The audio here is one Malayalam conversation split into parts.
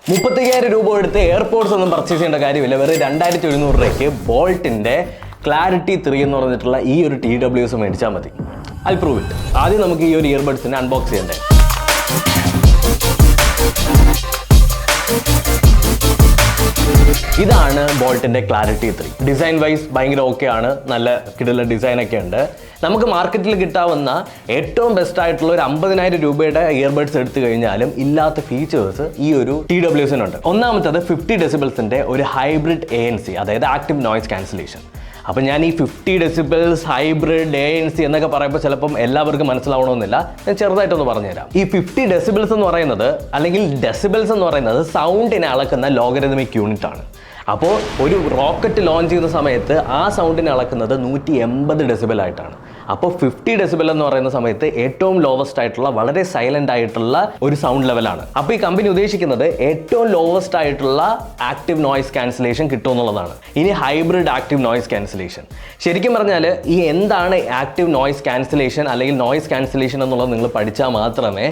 35,000 രൂപ എടുത്ത് എയർപോർട്സ് ഒന്നും പർച്ചേസ് ചെയ്യേണ്ട കാര്യമില്ല. വെറും 2,700 രൂപയ്ക്ക് ബോൾട്ടിന്റെ ക്ലാരിറ്റി 3 എന്ന് പറഞ്ഞിട്ടുള്ള ഈ ഒരു TWS മേടിച്ചാൽ മതി. I prove it. ആദ്യം നമുക്ക് ഈ ഒരു ഇയർബഡ്സിനെ അൺബോക്സ് ചെയ്യണ്ടേ. ഇതാണ് ബോൾട്ടിന്റെ ക്ലാരിറ്റി 3. ഡിസൈൻ വൈസ് ഭയങ്കര ഓക്കെ ആണ്, നല്ല കിടില ഡിസൈൻ ഒക്കെ ഉണ്ട്. നമുക്ക് മാർക്കറ്റിൽ കിട്ടാവുന്ന ഏറ്റവും ബെസ്റ്റ് ആയിട്ടുള്ള ഒരു 50,000 രൂപയുടെ ഇയർബഡ്സ് എടുത്തു കഴിഞ്ഞാലും ഇല്ലാത്ത ഫീച്ചേഴ്സ് ഈ ഒരു TWSനുണ്ട്. ഒന്നാമത്തത് 50 ഡെസിബിൾസിന്റെ ഒരു ഹൈബ്രിഡ് ANC, അതായത് ആക്റ്റീവ് നോയ്സ് ക്യാൻസലേഷൻ. അപ്പം ഞാൻ ഈ 50 ഡെസിബിൾസ് ഹൈബ്രിഡ് ANC എന്നൊക്കെ പറയുമ്പോൾ ചിലപ്പം എല്ലാവർക്കും മനസ്സിലാവണമെന്നില്ല. ഞാൻ ചെറുതായിട്ടൊന്ന് പറഞ്ഞുതരാം. ഈ 50 ഡെസിബിൾസ് എന്ന് പറയുന്നത്, അല്ലെങ്കിൽ ഡെസിബിൾസ് എന്ന് പറയുന്നത് സൗണ്ടിനെ അളക്കുന്ന ലോഗരിതമിക് യൂണിറ്റ് ആണ്. അപ്പോൾ ഒരു റോക്കറ്റ് ലോഞ്ച് ചെയ്യുന്ന സമയത്ത് ആ സൗണ്ടിനെ അളക്കുന്നത് 180 ഡെസിബിൾ ആയിട്ടാണ്. അപ്പോൾ 50 ഡെസിബിൾ എന്ന് പറയുന്ന സമയത്ത് ഏറ്റവും ലോവസ്റ്റ് ആയിട്ടുള്ള, വളരെ സൈലന്റ് ആയിട്ടുള്ള ഒരു സൗണ്ട് ലെവലാണ്. അപ്പോൾ ഈ കമ്പനി ഉദ്ദേശിക്കുന്നത് ഏറ്റവും ലോവസ്റ്റ് ആയിട്ടുള്ള ആക്റ്റീവ് നോയ്സ് ക്യാൻസലേഷൻ കിട്ടുമെന്നുള്ളതാണ്. ഇനി ഹൈബ്രിഡ് ആക്റ്റീവ് നോയ്സ് ക്യാൻസലേഷൻ, ശരിക്കും പറഞ്ഞാൽ ഈ എന്താണ് ആക്റ്റീവ് നോയ്സ് ക്യാൻസലേഷൻ അല്ലെങ്കിൽ നോയ്സ് ക്യാൻസലേഷൻ എന്നുള്ളത് നിങ്ങൾ പഠിച്ചാൽ മാത്രമേ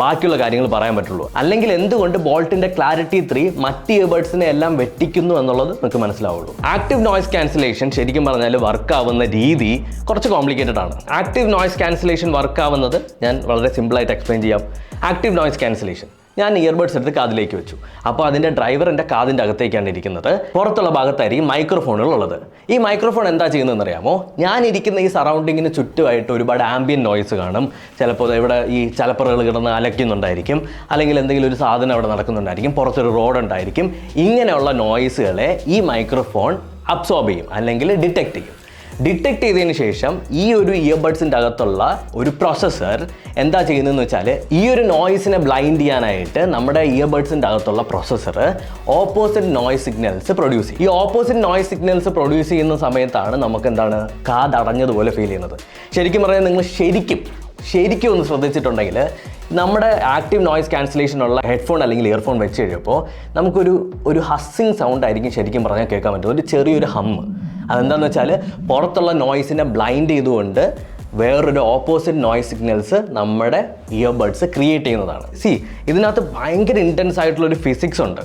ബാക്കിയുള്ള കാര്യങ്ങൾ പറയാൻ പറ്റുള്ളൂ. അല്ലെങ്കിൽ എന്തുകൊണ്ട് ബോൾട്ടിന്റെ ക്ലാരിറ്റി 3 മറ്റ് ഇയർബഡ്സിനെ എല്ലാം വെട്ടിക്കുന്നു എന്നുള്ളത് നിങ്ങൾക്ക് മനസ്സിലാവുള്ളൂ. ആക്റ്റീവ് നോയ്സ് ക്യാൻസലേഷൻ ശരിക്കും പറഞ്ഞാൽ വർക്ക് ആവുന്ന രീതി കുറച്ച് കോംപ്ലിക്കേറ്റഡ് ആണ്. ആക്റ്റീവ് നോയ്സ് ക്യാൻസലേഷൻ വർക്ക് ആവുന്നത് ഞാൻ വളരെ സിമ്പിളായിട്ട് എക്സ്പ്ലെയിൻ ചെയ്യാം. ആക്റ്റീവ് നോയ്സ് ക്യാൻസലേഷൻ, ഞാൻ ഇയർബഡ്സ് എടുത്ത് കാതിലേക്ക് വെച്ചു. അപ്പോൾ അതിൻ്റെ ഡ്രൈവർ എൻ്റെ കാതിൻ്റെ അകത്തേക്കാണ് ഇരിക്കുന്നത്. പുറത്തുള്ള ഭാഗത്തായിരിക്കും മൈക്രോഫോണുകൾ ഉള്ളത്. ഈ മൈക്രോഫോൺ എന്താ ചെയ്യുന്നതെന്ന് അറിയാമോ? ഞാൻ ഇരിക്കുന്ന ഈ സറൗണ്ടിങ്ങിന് ചുറ്റുമായിട്ട് ഒരുപാട് ആംബിയൻ നോയ്സ് കാണും. ചിലപ്പോൾ ഇവിടെ ഈ ചലപ്പറകൾ കിടന്ന് അലയ്ക്കുന്നുണ്ടായിരിക്കും, അല്ലെങ്കിൽ എന്തെങ്കിലും ഒരു സാധനം അവിടെ നടക്കുന്നുണ്ടായിരിക്കും, പുറത്തൊരു റോഡ് ഉണ്ടായിരിക്കും. ഇങ്ങനെയുള്ള നോയ്സുകളെ ഈ മൈക്രോഫോൺ അബ്സോർബ് ചെയ്യും, അല്ലെങ്കിൽ ഡിറ്റക്ട് ചെയ്യും. ഡിറ്റക്ട് ചെയ്തതിന് ശേഷം ഈ ഒരു ഇയർബഡ്സിൻ്റെ അകത്തുള്ള ഒരു പ്രോസസ്സർ എന്താ ചെയ്യുന്നതെന്ന് വെച്ചാൽ, ഈ ഒരു നോയ്സിനെ ബ്ലൈൻഡ് ചെയ്യാനായിട്ട് നമ്മുടെ ഇയർബഡ്സിൻ്റെ അകത്തുള്ള processor opposite noise signals produce ചെയ്യും. ഈ ഓപ്പോസിറ്റ് നോയ്സ് സിഗ്നൽസ് പ്രൊഡ്യൂസ് ചെയ്യുന്ന സമയത്താണ് നമുക്ക് എന്താണ് കാതടഞ്ഞതുപോലെ ഫീൽ ചെയ്യുന്നത്. ശരിക്കും പറഞ്ഞാൽ നിങ്ങൾ ശരിക്കും ഒന്ന് ശ്രദ്ധിച്ചിട്ടുണ്ടെങ്കിൽ, നമ്മുടെ ആക്റ്റീവ് നോയ്സ് ക്യാൻസലേഷനുള്ള ഹെഡ്ഫോൺ അല്ലെങ്കിൽ ഇയർഫോൺ വെച്ച് കഴിയുമ്പോൾ നമുക്കൊരു ഹസ്സിങ് സൗണ്ട് ആയിരിക്കും ശരിക്കും പറഞ്ഞാൽ കേൾക്കാൻ പറ്റും. ഒരു ചെറിയൊരു ഹമ്മ്. അതെന്താണെന്ന് വെച്ചാൽ, പുറത്തുള്ള നോയ്സിനെ ബ്ലൈൻഡ് ചെയ്തുകൊണ്ട് വേറൊരു ഓപ്പോസിറ്റ് നോയ്സ് സിഗ്നൽസ് നമ്മുടെ ഇയർബഡ്സ് ക്രിയേറ്റ് ചെയ്യുന്നതാണ്. ഇതിനകത്ത് ഭയങ്കര ഇൻറ്റൻസ് ആയിട്ടുള്ളൊരു ഫിസിക്സ് ഉണ്ട്.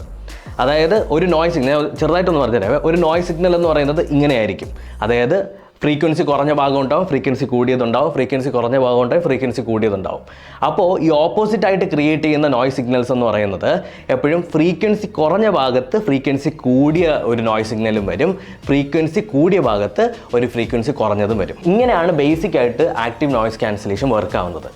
അതായത് ഒരു നോയ്സ് സിഗ്നൽ, ചെറുതായിട്ടൊന്ന് പറഞ്ഞുതരാം. ഒരു നോയ്സ് സിഗ്നൽ എന്ന് പറയുന്നത് ഇങ്ങനെയായിരിക്കും. അതായത് ഫ്രീക്വൻസി കുറഞ്ഞ ഭാഗം ഉണ്ടാവും, ഫ്രീക്വൻസി കൂടിയതുണ്ടാവും, ഫ്രീക്വൻസി കുറഞ്ഞ ഭാഗം ഉണ്ടാവും, ഫ്രീക്വൻസി കൂടിയതുണ്ടാവും. അപ്പോൾ ഈ ഓപ്പോസിറ്റായിട്ട് ക്രിയേറ്റ് ചെയ്യുന്ന നോയ്സ് സിഗ്നൽസ് എന്ന് പറയുന്നത് എപ്പോഴും ഫ്രീക്വൻസി കുറഞ്ഞ ഭാഗത്ത് ഫ്രീക്വൻസി കൂടിയ ഒരു നോയ്സ് സിഗ്നലും വരും, ഫ്രീക്വൻസി കൂടിയ ഭാഗത്ത് ഒരു ഫ്രീക്വൻസി കുറഞ്ഞതും വരും. ഇങ്ങനെയാണ് ബേസിക് ആയിട്ട് ആക്റ്റീവ് നോയ്സ് ക്യാൻസലേഷൻ വർക്ക് ആവുന്നത്.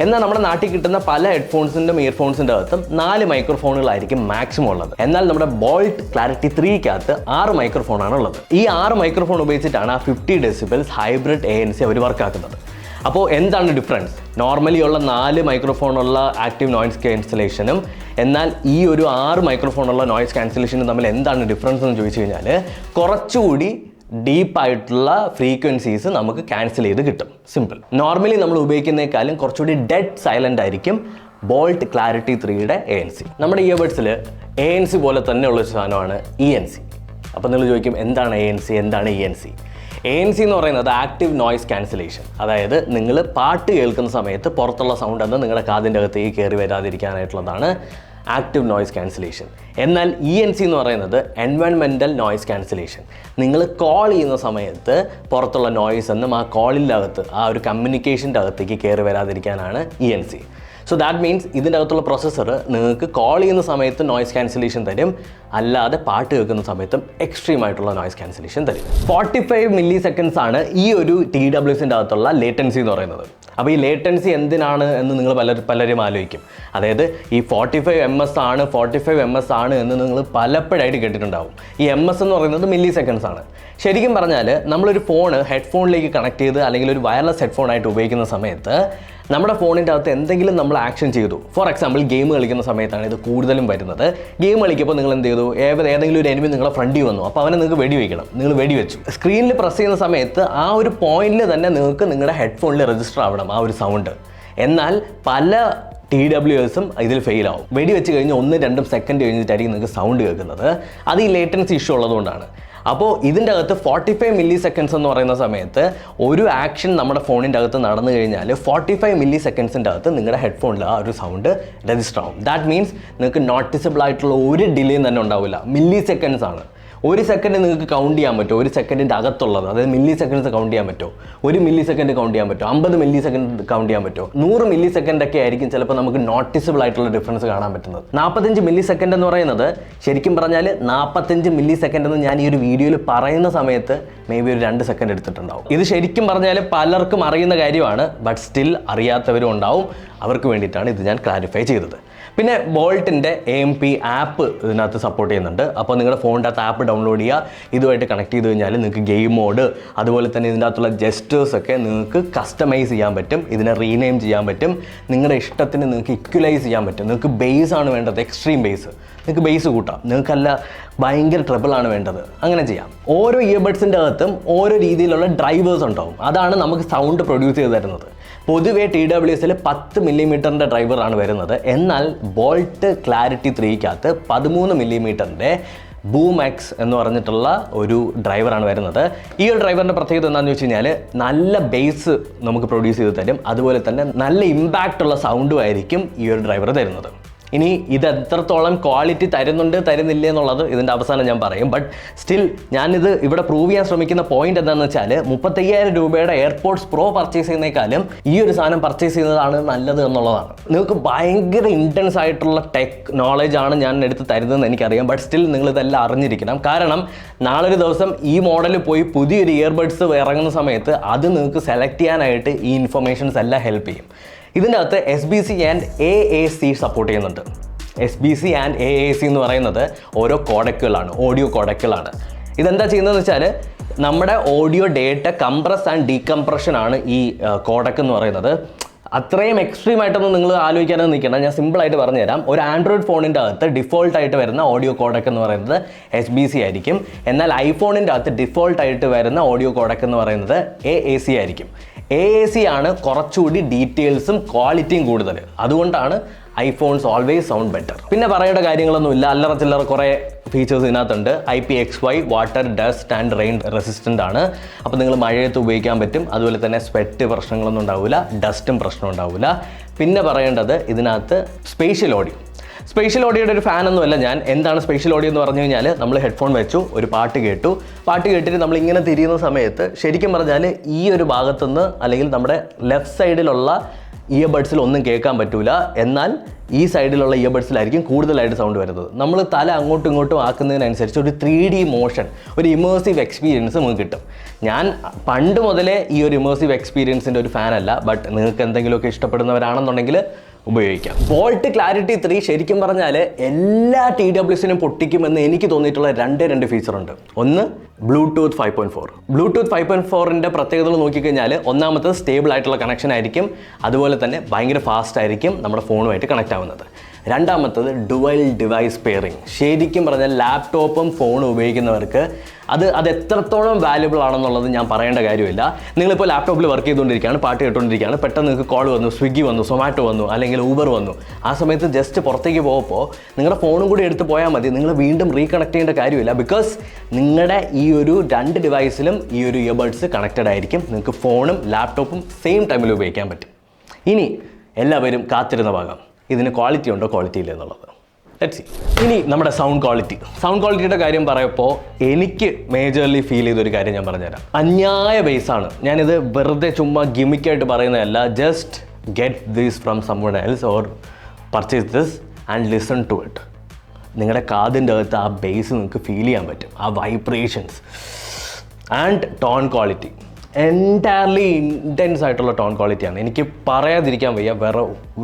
എന്നാൽ നമ്മുടെ നാട്ടിൽ കിട്ടുന്ന പല ഹെഡ്ഫോൺസിൻ്റെയും ഇയർഫോൺസിൻ്റെ അകത്തും 4 മൈക്രോഫോണുകളായിരിക്കും മാക്സിമം ഉള്ളത്. എന്നാൽ നമ്മുടെ ബോൾട്ട് ക്ലാരിറ്റി 3-കകത്ത് 6 മൈക്രോഫോണാണ് ഉള്ളത്. ഈ 6 മൈക്രോഫോൺ ഉപയോഗിച്ചിട്ടാണ് ആ 50 ഡെസിബിൾസ് ഹൈബ്രിഡ് ANC അവർ വർക്കാക്കുന്നത്. അപ്പോൾ എന്താണ് ഡിഫറൻസ്? നോർമലി ഉള്ള 4 മൈക്രോഫോണുള്ള ആക്റ്റീവ് നോയ്സ് ക്യാൻസലേഷനും എന്നാൽ ഈ ഒരു 6 മൈക്രോഫോണുള്ള നോയ്സ് ക്യാൻസലേഷനും തമ്മിൽ എന്താണ് ഡിഫറൻസ് എന്ന് ചോദിച്ചു കഴിഞ്ഞാൽ, കുറച്ചുകൂടി ഡീപ്പായിട്ടുള്ള ഫ്രീക്വൻസീസ് നമുക്ക് ക്യാൻസൽ ചെയ്ത് കിട്ടും. സിമ്പിൾ. നോർമലി നമ്മൾ ഉപയോഗിക്കുന്നതിനേക്കാളും കുറച്ചുകൂടി ഡെഡ് സൈലൻ്റ് ആയിരിക്കും ബോൾട്ട് ക്ലാരിറ്റി 3-യുടെ ANC. നമ്മുടെ ഇയർബഡ്സിൽ ANC പോലെ തന്നെയുള്ളൊരു സാധനമാണ് ENC. അപ്പോൾ നിങ്ങൾ ചോദിക്കും, എന്താണ് ANC, എന്താണ് ENC? ANC എന്ന് പറയുന്നത് ആക്റ്റീവ് നോയ്സ് ക്യാൻസലേഷൻ. അതായത് നിങ്ങൾ പാട്ട് കേൾക്കുന്ന സമയത്ത് പുറത്തുള്ള സൗണ്ട് എന്ന് നിങ്ങളുടെ കാതിൻ്റെ അകത്തേക്ക് കയറി വരാതിരിക്കാനായിട്ടുള്ളതാണ് ആക്റ്റീവ് നോയ്സ് ക്യാൻസലേഷൻ. എന്നാൽ ENC എന്ന് പറയുന്നത് എൻവയൺമെൻറ്റൽ നോയ്സ് ക്യാൻസലേഷൻ. നിങ്ങൾ കോൾ ചെയ്യുന്ന സമയത്ത് പുറത്തുള്ള നോയ്സ് എന്നും ആ കോളിൻ്റെ അകത്ത്, ആ ഒരു കമ്മ്യൂണിക്കേഷൻ്റെ അകത്തേക്ക് കയറി വരാതിരിക്കാനാണ് ENC. സോ ദാറ്റ് മീൻസ് ഇതിൻ്റെ അകത്തുള്ള പ്രോസസ്സർ നിങ്ങൾക്ക് കോൾ ചെയ്യുന്ന സമയത്ത് നോയ്സ് ക്യാൻസലേഷൻ തരും, അല്ലാതെ പാട്ട് കേൾക്കുന്ന സമയത്തും എക്സ്ട്രീം ആയിട്ടുള്ള നോയ്സ് ക്യാൻസലേഷൻ തരും. 45 മില്ലി സെക്കൻഡ്സ് ആണ് ഈ ഒരു TWSൻ്റെ അകത്തുള്ള ലേറ്റൻസി എന്ന് പറയുന്നത്. അപ്പോൾ ഈ ലേറ്റൻസി എന്തിനാണ് എന്ന് നിങ്ങൾ പലരും ആലോചിക്കും. അതായത് ഈ 45 ms ആണ് എന്ന് നിങ്ങൾ പലപ്പോഴായിട്ട് കേട്ടിട്ടുണ്ടാവും. ഈ MS എന്ന് പറയുന്നത് മില്ലി സെക്കൻഡ്സ് ആണ്. ശരിക്കും പറഞ്ഞാൽ നമ്മളൊരു ഫോണ് ഹെഡ്ഫോണിലേക്ക് കണക്ട് ചെയ്ത് അല്ലെങ്കിൽ ഒരു വയർലെസ് ഹെഡ്ഫോണായിട്ട് ഉപയോഗിക്കുന്ന സമയത്ത് നമ്മുടെ ഫോണിൻ്റെ അകത്ത് എന്തെങ്കിലും നമ്മൾ ആക്ഷൻ ചെയ്തു. ഫോർ എക്സാമ്പിൾ ഗെയിം കളിക്കുന്ന സമയത്താണ് ഇത് കൂടുതലും വരുന്നത്. ഗെയിം കളിക്കുമ്പോൾ നിങ്ങൾ എന്ത് ചെയ്തു, ഏതെങ്കിലും ഒരു എനിമി നിങ്ങളെ ഫ്രണ്ടിൽ വന്നു, അപ്പോൾ അവനെ നിങ്ങൾക്ക് വെടിവെക്കണം, നിങ്ങൾ വെടിവെച്ചു. സ്ക്രീനിൽ പ്രസ് ചെയ്യുന്ന സമയത്ത് ആ ഒരു പോയിന്റിൽ തന്നെ നിങ്ങൾക്ക് നിങ്ങളുടെ ഹെഡ്ഫോണിൽ രജിസ്റ്റർ ആവണം ആ ഒരു സൗണ്ട്. എന്നാൽ പല TWSും ഇതിൽ ഫെയിൽ ആവും. വെടിവെച്ച് കഴിഞ്ഞ് 1-2 സെക്കൻഡ് കഴിഞ്ഞിട്ടായിരിക്കും നിങ്ങൾക്ക് സൗണ്ട് കേൾക്കുന്നത്. അത് ഈ ലേറ്റൻസി ഇഷ്യൂ ഉള്ളതുകൊണ്ടാണ്. അപ്പോൾ ഇതിൻ്റെ അകത്ത് 45 മില്ലി സെക്കൻഡ്സ് എന്ന് പറയുന്ന സമയത്ത് ഒരു ആക്ഷൻ നമ്മുടെ ഫോണിൻ്റെ അകത്ത് നടന്നു കഴിഞ്ഞാൽ 45 മില്ലി സെക്കൻഡ്സിൻ്റെ അകത്ത് നിങ്ങളുടെ ഹെഡ്ഫോണിൽ ആ ഒരു സൗണ്ട് രജിസ്റ്റർ ആവും. ദാറ്റ് മീൻസ് നിങ്ങൾക്ക് നോട്ടിസബിൾ ആയിട്ടുള്ള ഒരു ഡിലേയും തന്നെ ഉണ്ടാവില്ല. മില്ലി സെക്കൻഡ്സ് ആണ്. ഒരു സെക്കൻഡ് നിങ്ങൾക്ക് കൗണ്ട് ചെയ്യാൻ പറ്റുമോ? ഒരു സെക്കൻഡിൻ്റെ അകത്തുള്ളത്, അതായത് മില്ലി സെക്കൻഡ്സ് കൗണ്ട് ചെയ്യാൻ പറ്റുമോ? 1 മില്ലി സെക്കൻഡ് കൗണ്ട് ചെയ്യാൻ പറ്റുമോ? 50 മില്ലി സെക്കൻഡ് കൗണ്ട് ചെയ്യാൻ പറ്റുമോ? 100 മില്ലി സെക്കൻഡൊക്കെ ആയിരിക്കും ചിലപ്പോൾ നമുക്ക് നോട്ടിസബിൾ ആയിട്ടുള്ള ഡിഫറൻസ് കാണാൻ പറ്റുന്നത്. 45 മില്ലി സെക്കൻഡ് എന്ന് പറയുന്നത് ശരിക്കും പറഞ്ഞാൽ 45 മില്ലി സെക്കൻഡ് എന്ന് ഞാൻ ഈ ഒരു വീഡിയോയിൽ പറയുന്ന സമയത്ത് മേ ബി ഒരു 2 സെക്കൻഡ് എടുത്തിട്ടുണ്ടാവും. ഇത് ശരിക്കും പറഞ്ഞാൽ പലർക്കും അറിയുന്ന കാര്യമാണ്, ബട്ട് സ്റ്റിൽ അറിയാത്തവരും ഉണ്ടാവും. അവർക്ക് വേണ്ടിയിട്ടാണ് ഇത് ഞാൻ ക്ലാരിഫൈ ചെയ്തത്. പിന്നെ ബോൾട്ടിൻ്റെ AMP ആപ്പ് ഇതിനകത്ത് സപ്പോർട്ട് ചെയ്യുന്നുണ്ട്. അപ്പോൾ നിങ്ങളുടെ ഫോണിൻ്റെ അകത്ത് ആപ്പ് ഡൗൺലോഡ് ചെയ്യുക, ഇതുമായിട്ട് കണക്ട് ചെയ്ത് കഴിഞ്ഞാൽ നിങ്ങൾക്ക് ഗെയിം മോഡ്, അതുപോലെ തന്നെ ഇതിൻ്റെ അകത്തുള്ള ജെസ്റ്റേഴ്സൊക്കെ നിങ്ങൾക്ക് കസ്റ്റമൈസ് ചെയ്യാൻ പറ്റും, ഇതിനെ റീനെയിം ചെയ്യാൻ പറ്റും, നിങ്ങളുടെ ഇഷ്ടത്തിന് നിങ്ങൾക്ക് ഇക്വലൈസ് ചെയ്യാൻ പറ്റും. നിങ്ങൾക്ക് ബേസ് ആണ് വേണ്ടത്, എക്സ്ട്രീം ബേസ്, നിങ്ങൾക്ക് ബേസ് കൂട്ടാം. നിങ്ങൾക്കല്ല ഭയങ്കര ട്രബിളാണ് വേണ്ടത്, അങ്ങനെ ചെയ്യാം. ഓരോ ഇയർബഡ്സിൻ്റെ അകത്തും ഓരോ രീതിയിലുള്ള ഡ്രൈവേഴ്സ് ഉണ്ടാവും. അതാണ് നമുക്ക് സൗണ്ട് പ്രൊഡ്യൂസ് ചെയ്ത് തരുന്നത്. പൊതുവെ TWSൽ 10 മില്ലിമീറ്ററിൻ്റെ ഡ്രൈവറാണ് വരുന്നത്. എന്നാൽ ബോൾട്ട് ക്ലാരിറ്റി 3-കകത്ത് 13 മില്ലിമീറ്ററിൻ്റെ ബൂം എക്സ് എന്ന് പറഞ്ഞിട്ടുള്ള ഒരു ഡ്രൈവറാണ് വരുന്നത്. ഈ ഒരു ഡ്രൈവറിൻ്റെ പ്രത്യേകത എന്താണെന്ന് വെച്ച് കഴിഞ്ഞാൽ നല്ല ബേസ് നമുക്ക് പ്രൊഡ്യൂസ് ചെയ്ത് തരും, അതുപോലെ തന്നെ നല്ല ഇമ്പാക്റ്റ് ഉള്ള സൗണ്ടും ആയിരിക്കും ഈ ഒരു ഡ്രൈവർ തരുന്നത്. ഇനി ഇത് എത്രത്തോളം ക്വാളിറ്റി തരുന്നില്ല എന്നുള്ളത് ഇതിൻ്റെ അവസാനം ഞാൻ പറയും. ബട്ട് സ്റ്റിൽ ഞാനിത് ഇവിടെ പ്രൂവ് ചെയ്യാൻ ശ്രമിക്കുന്ന പോയിന്റ് എന്താണെന്ന് വെച്ചാൽ 35,000 രൂപയുടെ എയർപോർട്സ് പ്രോ പർച്ചേസ് ചെയ്യുന്നതിനേക്കാളും ഈ ഒരു സാധനം പർച്ചേസ് ചെയ്യുന്നതാണ് നല്ലത് എന്നുള്ളതാണ്. നിങ്ങൾക്ക് ഭയങ്കര ഇൻറ്റൻസ് ആയിട്ടുള്ള ടെക് നോളജ് ആണ് ഞാൻ എടുത്ത് തരുന്നതെന്ന് എനിക്കറിയാം. ബട്ട് സ്റ്റിൽ നിങ്ങളിതെല്ലാം അറിഞ്ഞിരിക്കണം. കാരണം നാളൊരു ദിവസം ഈ മോഡൽ പോയി പുതിയൊരു ഇയർബഡ്സ് ഇറങ്ങുന്ന സമയത്ത് അത് നിങ്ങൾക്ക് സെലക്ട് ചെയ്യാനായിട്ട് ഈ ഇൻഫർമേഷൻസ് എല്ലാം ഹെൽപ്പ് ചെയ്യും. ഇതിൻ്റെ അകത്ത് SBC ആൻഡ് AAC സപ്പോർട്ട് ചെയ്യുന്നുണ്ട്. SBC ആൻഡ് AAC എന്ന് പറയുന്നത് ഓരോ കോഡക്കുകളാണ്, ഓഡിയോ കോഡക്കുകളാണ്. ഇതെന്താ ചെയ്യുന്നതെന്ന് വെച്ചാൽ നമ്മുടെ audio data compress and decompression ആണ് ഈ കോഡക്ക് എന്ന് പറയുന്നത്. അത്രയും എക്സ്ട്രീം ആയിട്ടൊന്നും നിങ്ങൾ ആലോചിക്കാനൊന്നും നിൽക്കണം. ഞാൻ സിമ്പിളായിട്ട് പറഞ്ഞുതരാം. ഒരു ആൻഡ്രോയിഡ് ഫോണിൻ്റെ അകത്ത് ഡിഫോൾട്ടായിട്ട് വരുന്ന ഓഡിയോ കോഡക്ക് എന്ന് പറയുന്നത് SBC ആയിരിക്കും. എന്നാൽ ഐഫോണിൻ്റെ അകത്ത് ഡിഫോൾട്ടായിട്ട് വരുന്ന ഓഡിയോ കോഡക്ക് എന്ന് പറയുന്നത് AAC ആയിരിക്കും. AAC ആണ് കുറച്ചുകൂടി ഡീറ്റെയിൽസും ക്വാളിറ്റിയും കൂടുതൽ. അതുകൊണ്ടാണ് ഐഫോൺസ് ഓൾവേസ് സൗണ്ട് ബെറ്റർ. പിന്നെ പറയേണ്ട കാര്യങ്ങളൊന്നുമില്ല, അല്ലറ ചില്ലറ കുറേ ഫീച്ചേഴ്സ് ഇതിനകത്തുണ്ട്. IPX5 water, dust and rain resistant ആണ്. അപ്പോൾ നിങ്ങൾ മഴയത്ത് ഉപയോഗിക്കാൻ പറ്റും. അതുപോലെ തന്നെ സ്വെറ്റ് പ്രശ്നങ്ങളൊന്നും ഉണ്ടാവില്ല, ഡസ്റ്റും പ്രശ്നം ഉണ്ടാവില്ല. പിന്നെ പറയേണ്ടത് ഇതിനകത്ത് സ്പേഷ്യൽ ഓഡിയോയുടെ ഒരു ഫാനൊന്നുമല്ല ഞാൻ. എന്താണ് സ്പേഷ്യൽ ഓഡിയോ എന്ന് പറഞ്ഞു കഴിഞ്ഞാൽ, നമ്മൾ ഹെഡ്ഫോൺ വെച്ചു, ഒരു പാട്ട് കേട്ടിട്ട് നമ്മൾ ഇങ്ങനെ തിരിയുന്ന സമയത്ത് ശരിക്കും പറഞ്ഞാൽ ഈ ഒരു ഭാഗത്തുനിന്ന് അല്ലെങ്കിൽ നമ്മുടെ ലെഫ്റ്റ് സൈഡിലുള്ള ഇയർബഡ്സിൽ ഒന്നും കേൾക്കാൻ പറ്റൂല. എന്നാൽ ഈ സൈഡിലുള്ള ഇയർബഡ്സിലായിരിക്കും കൂടുതലായിട്ട് സൗണ്ട് വരുന്നത്. നമ്മൾ തല അങ്ങോട്ടും ഇങ്ങോട്ടും ആക്കുന്നതിനനുസരിച്ച് ഒരു 3D മോഷൻ, ഒരു ഇമേഴ്സീവ് എക്സ്പീരിയൻസ് നമുക്ക് കിട്ടും. ഞാൻ പണ്ട് മുതലേ ഈ ഒരു ഇമേഴ്സീവ് എക്സ്പീരിയൻസിൻ്റെ ഒരു ഫാനല്ല. ബട്ട് നിങ്ങൾക്ക് എന്തെങ്കിലുമൊക്കെ ഇഷ്ടപ്പെടുന്നവരാണെന്നുണ്ടെങ്കിൽ ഉപയോഗിക്കാം. ബോൾട്ട് ക്ലാരിറ്റി 3 ശരിക്കും പറഞ്ഞാൽ എല്ലാ TWSനും പൊട്ടിക്കുമെന്ന് എനിക്ക് തോന്നിയിട്ടുള്ള രണ്ട് ഫീച്ചറുണ്ട്. ഒന്ന് ബ്ലൂടൂത്ത് 5.4. ബ്ലൂടൂത്ത് 5.4ൻ്റെ പ്രത്യേകതകൾ നോക്കിക്കഴിഞ്ഞാൽ ഒന്നാമത്തത് സ്റ്റേബിൾ ആയിട്ടുള്ള കണക്ഷൻ ആയിരിക്കും. അതുപോലെ തന്നെ ഭയങ്കര ഫാസ്റ്റ് ആയിരിക്കും നമ്മുടെ ഫോണുമായിട്ട് കണക്ട് ആവുന്നത്. രണ്ടാമത്തത് ഡുവൽ ഡിവൈസ് പെയറിങ്. ശരിക്കും പറഞ്ഞാൽ ലാപ്ടോപ്പും ഫോണും ഉപയോഗിക്കുന്നവർക്ക് അത് എത്രത്തോളം വാല്യുബിൾ ആണെന്നുള്ളത് ഞാൻ പറയേണ്ട കാര്യമില്ല. നിങ്ങളിപ്പോൾ ലാപ്ടോപ്പിൽ വർക്ക് ചെയ്തുകൊണ്ടിരിക്കുകയാണ്, പാട്ട് കേട്ടുകൊണ്ടിരിക്കുകയാണ്, പെട്ടെന്ന് നിങ്ങൾക്ക് കോൾ വന്നു, സ്വിഗ്ഗി വന്നു, സൊമാറ്റോ വന്നു, അല്ലെങ്കിൽ ഊബർ വന്നു. ആ സമയത്ത് ജസ്റ്റ് പുറത്തേക്ക് പോകുമ്പോൾ നിങ്ങളുടെ ഫോണും കൂടി എടുത്ത് പോയാൽ മതി. നിങ്ങൾ വീണ്ടും റീകണക്ട് ചെയ്യേണ്ട കാര്യമില്ല. ബിക്കോസ് നിങ്ങളുടെ ഈ ഒരു 2 ഡിവൈസിലും ഈ ഒരു ഇയർബഡ്സ് കണക്റ്റഡ് ആയിരിക്കും. നിങ്ങൾക്ക് ഫോണും ലാപ്ടോപ്പും സെയിം ടൈമിൽ ഉപയോഗിക്കാൻ പറ്റും. ഇനി എല്ലാവരും കാത്തിരുന്ന ഭാഗം, ഇതിന് ക്വാളിറ്റി ഉണ്ടോ ക്വാളിറ്റി ഇല്ല എന്നുള്ളത്. Let's see. ഇനി നമ്മുടെ സൗണ്ട് ക്വാളിറ്റിയുടെ കാര്യം പറയുമ്പോൾ എനിക്ക് മേജർലി ഫീൽ ചെയ്തൊരു കാര്യം ഞാൻ പറഞ്ഞുതരാം. അന്യായ ബേസാണ്. ഞാനിത് വെറുതെ ചുമ്മാ ഗിമിക്കായിട്ട് പറയുന്നതല്ല. Just get this from someone else or purchase this and listen to it. നിങ്ങളുടെ കാതിൻ്റെ അകത്ത് ആ ബേസ് നിങ്ങൾക്ക് ഫീൽ ചെയ്യാൻ പറ്റും, ആ vibrations and tone quality. Entirely intense ആയിട്ടുള്ള ടോൺ ക്വാളിറ്റിയാണ്. എനിക്ക് പറയാതിരിക്കാൻ വയ്യ,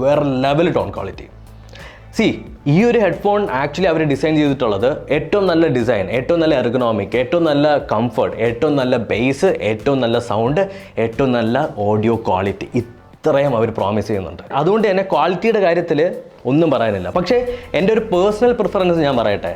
വേറെ ലെവൽ ടോൺ ക്വാളിറ്റി. ഈ ഒരു ഹെഡ്ഫോൺ ആക്ച്വലി അവർ ഡിസൈൻ ചെയ്തിട്ടുള്ളത് ഏറ്റവും നല്ല ഡിസൈൻ, ഏറ്റവും നല്ല എർഗണോമിക്, ഏറ്റവും നല്ല കംഫർട്ട്, ഏറ്റവും നല്ല ബേസ്, ഏറ്റവും നല്ല സൗണ്ട്, ഏറ്റവും നല്ല ഓഡിയോ ക്വാളിറ്റി, ഇത്രയും അവർ പ്രോമിസ് ചെയ്യുന്നുണ്ട്. അതുകൊണ്ട് തന്നെ ക്വാളിറ്റിയുടെ കാര്യത്തിൽ ഒന്നും പറയാനില്ല. പക്ഷേ എൻ്റെ ഒരു പേഴ്സണൽ പ്രിഫറൻസ് ഞാൻ പറയട്ടെ,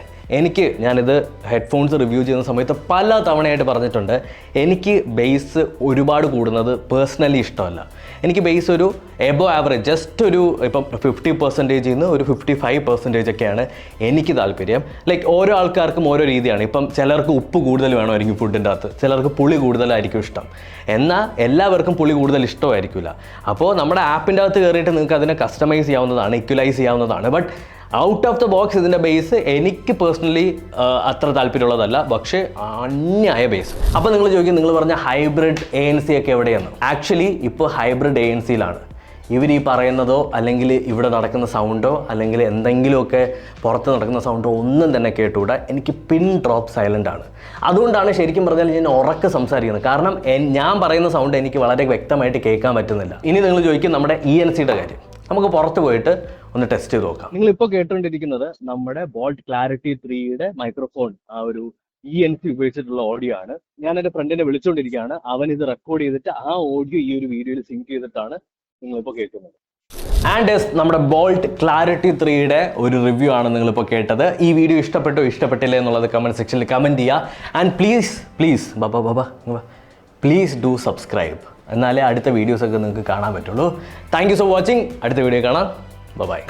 ഞാനിത് ഹെഡ്ഫോൺസ് റിവ്യൂ ചെയ്യുന്ന സമയത്ത് പല തവണയായിട്ട് പറഞ്ഞിട്ടുണ്ട്, എനിക്ക് ബേസ് ഒരുപാട് കൂടുന്നത് പേഴ്സണലി ഇഷ്ടമല്ല. എനിക്ക് ബേസ് ഒരു എബോ ആവറേജ്, ജസ്റ്റ് ഒരു ഇപ്പം 50% നിന്ന് ഒരു 55% ഒക്കെയാണ് എനിക്ക് താല്പര്യം. ലൈക്ക് ഓരോ ആൾക്കാർക്കും ഓരോ രീതിയാണ്. ഇപ്പം ചിലർക്ക് ഉപ്പ് കൂടുതൽ വേണമായിരിക്കും ഫുഡിൻ്റെ അകത്ത്, ചിലർക്ക് പുളി കൂടുതലായിരിക്കും ഇഷ്ടം, എന്നാൽ എല്ലാവർക്കും പുളി കൂടുതൽ ഇഷ്ടമായിരിക്കില്ല. അപ്പോൾ നമ്മുടെ ആപ്പിൻ്റെ അകത്ത് കയറിയിട്ട് നിങ്ങൾക്ക് അതിനെ കസ്റ്റമൈസ് ചെയ്യാവുന്നതാണ്, ഇക്വലൈസ് ചെയ്യാവുന്നതാണ്. But out of the box ഇതിൻ്റെ ബേസ് എനിക്ക് പേഴ്സണലി അത്ര താല്പര്യമുള്ളതല്ല, പക്ഷേ അന്യായ ബേസ്. അപ്പോൾ നിങ്ങൾ ചോദിക്കും, നിങ്ങൾ പറഞ്ഞ ഹൈബ്രിഡ് ANC ഒക്കെ എവിടെയാണ്? ആക്ച്വലി ഇപ്പോൾ ഹൈബ്രിഡ് ANCയിലാണ്. ഇവർ ഈ പറയുന്നതോ അല്ലെങ്കിൽ ഇവിടെ നടക്കുന്ന സൗണ്ടോ അല്ലെങ്കിൽ എന്തെങ്കിലുമൊക്കെ പുറത്ത് നടക്കുന്ന സൗണ്ടോ ഒന്നും തന്നെ കേട്ടുകൂടാ. എനിക്ക് പിൻ ഡ്രോപ്പ് സൈലൻ്റ് ആണ്. അതുകൊണ്ടാണ് ശരിക്കും പറഞ്ഞാൽ ഞാൻ ഉറക്കെ സംസാരിക്കുന്നത്. കാരണം ഞാൻ പറയുന്ന സൗണ്ട് എനിക്ക് വളരെ വ്യക്തമായിട്ട് കേൾക്കാൻ പറ്റുന്നില്ല. ഇനി നിങ്ങൾ ചോദിക്കും നമ്മുടെ ENCയുടെ കാര്യം. നമുക്ക് പുറത്ത് പോയിട്ട് ഒന്ന് ടെസ്റ്റ് ചെയ്ത് നോക്കാം. നിങ്ങളിപ്പോൾ കേട്ടുകൊണ്ടിരിക്കുന്നത് നമ്മുടെ ബോൾട്ട് ക്ലാരിറ്റി 3യുടെ മൈക്രോഫോൺ, ആ ഒരു ENC ഉപയോഗിച്ചിട്ടുള്ള ഓഡിയോ ആണ്. ഞാൻ എൻ്റെ ഫ്രണ്ടിനെ വിളിച്ചുകൊണ്ടിരിക്കുകയാണ്. അവൻ ഇത് റെക്കോർഡ് ചെയ്തിട്ട് ആ ഓഡിയോ ഈ ഒരു വീഡിയോയിൽ സിങ്ക് ചെയ്തിട്ടാണ് നിങ്ങളിപ്പോൾ കേൾക്കുന്നത്. ആൻഡ് നമ്മുടെ ബോൾട്ട് ക്ലാരിറ്റി 3യുടെ ഒരു റിവ്യൂ ആണ് നിങ്ങളിപ്പോൾ കേട്ടത്. ഈ വീഡിയോ ഇഷ്ടപ്പെട്ടോ ഇഷ്ടപ്പെട്ടില്ലേ എന്നുള്ളത് കമൻറ്റ് സെക്ഷനിൽ കമൻറ്റ് ചെയ്യുക. And please do subscribe. എന്നാലേ അടുത്ത വീഡിയോസൊക്കെ നിങ്ങൾക്ക് കാണാൻ പറ്റുള്ളൂ. Thank you for watching. അടുത്ത വീഡിയോ കാണാം. ബൈ.